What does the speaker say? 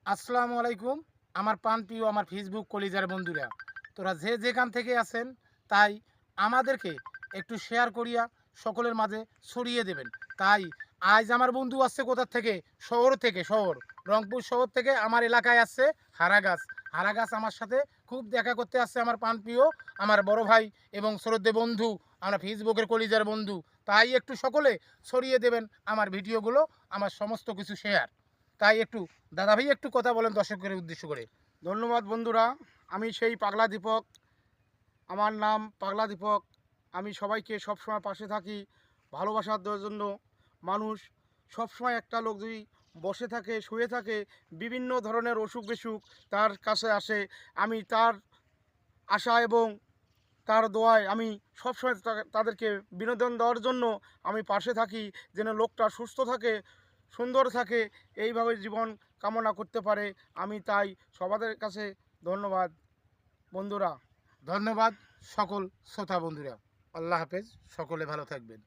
আসসালামু আলাইকুম। আমার প্রাণপ্রিয় আমার ফেসবুক কলিজার বন্ধুরা। তোরা যে যেখান থেকে আছেন তাই আমাদেরকে একটু শেয়ার করিয়া সকলের মাঝে ছড়িয়ে দেবেন। তাই আজ আমার বন্ধু আসছে কোথা থেকে? শহর। রংপুর শহর থেকে আমার এলাকায় আসছে হারাগাছ। হারাগাছ আমার সাথে খুব দেখা করতে আসছে আমার প্রাণপ্রিয় আমার বড় ভাই এবং শ্রদ্ধেয় বন্ধু, আমরা ফেসবুকের কলিজার বন্ধু। তাই একটু সকলে ছড়িয়ে দেবেন আমার ভিডিওগুলো, আমার সমস্ত কিছু শেয়ার। তাই একটু দাদা ভাই একটু কথা বলেন দর্শকের উদ্দেশ্য করে। ধন্যবাদ বন্ধুরা। আমি সেই পাগলা দীপক। আমার নাম পাগলা দীপক। আমি সবাইকে সবসময় পাশে থাকি। ভালোবাসা দেওয়ার জন্য মানুষ সবসময় একটা লোক যদি বসে থাকে, শুয়ে থাকে, বিভিন্ন ধরনের অসুখ বিসুখ তার কাছে আসে, আমি তার আশা এবং তার দোয়ায় আমি সবসময় তাদেরকে বিনোদন দেওয়ার জন্য আমি পাশে থাকি, যেন লোকটা সুস্থ থাকে, সুন্দর থাকে, এইভাবে জীবন কামনা করতে পারে। আমি তাই সবাদের কাছে ধন্যবাদ বন্ধুরা। ধন্যবাদ সকল শ্রোতা বন্ধুরা। আল্লাহ হাফেজ, সকলে ভালো থাকবেন।